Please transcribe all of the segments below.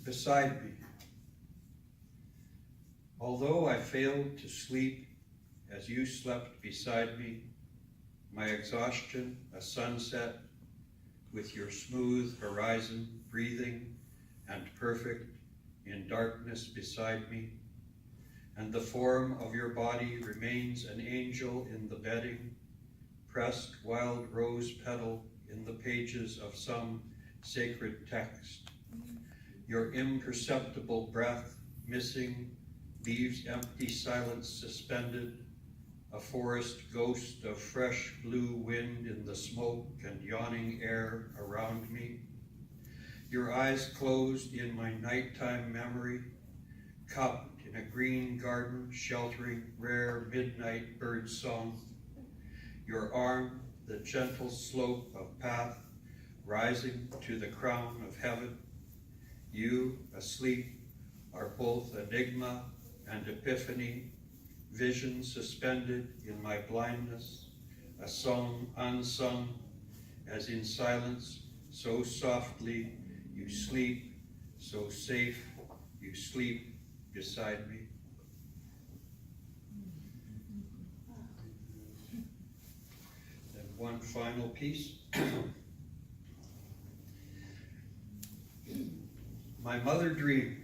beside me. Although I failed to sleep as you slept beside me, my exhaustion a sunset with your smooth horizon breathing and perfect in darkness beside me, and the form of your body remains an angel in the bedding, pressed wild rose petal in the pages of some sacred text. Your imperceptible breath missing leaves empty silence suspended, a forest ghost of fresh blue wind in the smoke and yawning air around me. Your eyes closed in my nighttime memory, cupped in a green garden sheltering rare midnight bird song. Your arm, the gentle slope of path, rising to the crown of heaven. You, asleep, are both enigma and epiphany, vision suspended in my blindness, a song unsung, as in silence, so softly you sleep, so safe you sleep beside me. And one final piece. My mother dreamed.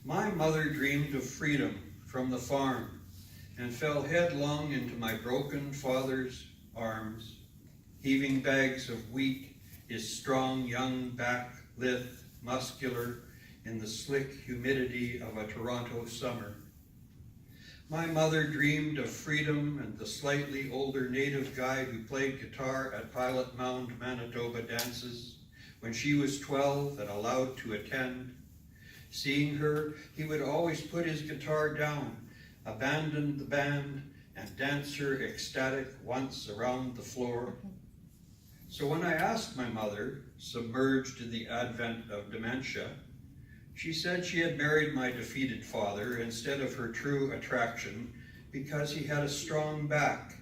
My mother dreamed of freedom from the farm and fell headlong into my broken father's arms, heaving bags of wheat, his strong young back lithe, muscular, in the slick humidity of a Toronto summer. My mother dreamed of freedom and the slightly older native guy who played guitar at Pilot Mound, Manitoba dances when she was 12 and allowed to attend. Seeing her, he would always put his guitar down, abandon the band, and dance her ecstatic once around the floor. So when I asked my mother, submerged in the advent of dementia, she said she had married my defeated father instead of her true attraction because he had a strong back,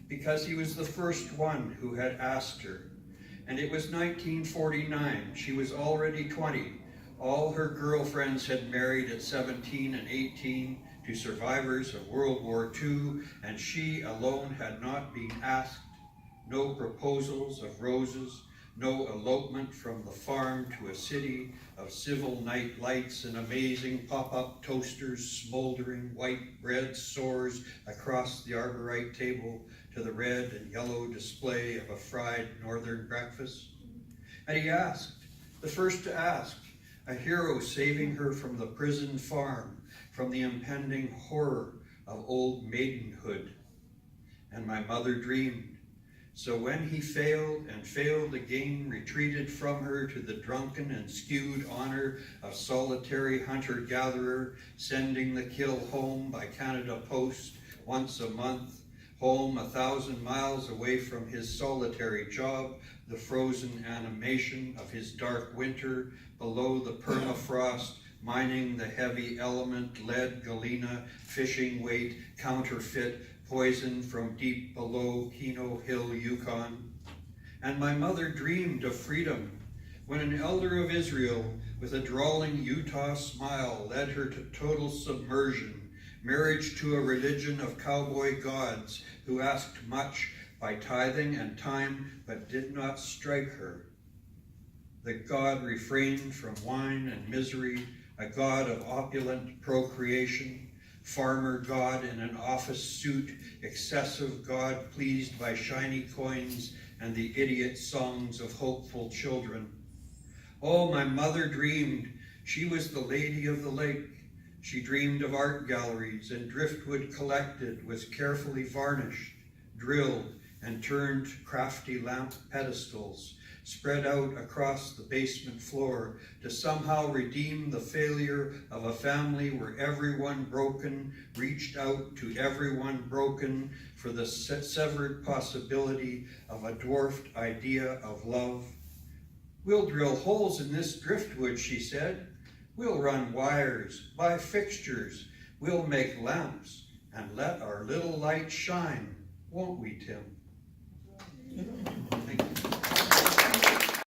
because he was the first one who had asked her. And it was 1949, she was already 20. All her girlfriends had married at 17 and 18 to survivors of World War II, and she alone had not been asked. No proposals of roses, no elopement from the farm to a city of civil night lights and amazing pop-up toasters smoldering white bread sores across the arborite table to the red and yellow display of a fried northern breakfast. And he asked, the first to ask, a hero saving her from the prison farm, from the impending horror of old maidenhood. And my mother dreamed. So when he failed and failed again, retreated from her to the drunken and skewed honor of solitary hunter-gatherer, sending the kill home by Canada Post once a month, home 1,000 miles away from his solitary job, the frozen animation of his dark winter, below the permafrost, mining the heavy element, lead, galena, fishing weight, counterfeit, poison from deep below Keno Hill, Yukon. And my mother dreamed of freedom when an elder of Israel with a drawling Utah smile led her to total submersion, marriage to a religion of cowboy gods who asked much by tithing and time but did not strike her. The God refrained from wine and misery, a God of opulent procreation, farmer God in an office suit, excessive God pleased by shiny coins and the idiot songs of hopeful children. Oh, my mother dreamed. She was the lady of the lake. She dreamed of art galleries and driftwood collected was carefully varnished, drilled, and turned crafty lamp pedestals, spread out across the basement floor to somehow redeem the failure of a family where everyone broken reached out to everyone broken for the severed possibility of a dwarfed idea of love. We'll drill holes in this driftwood, she said. We'll run wires, buy fixtures, we'll make lamps, and let our little light shine, won't we, Tim?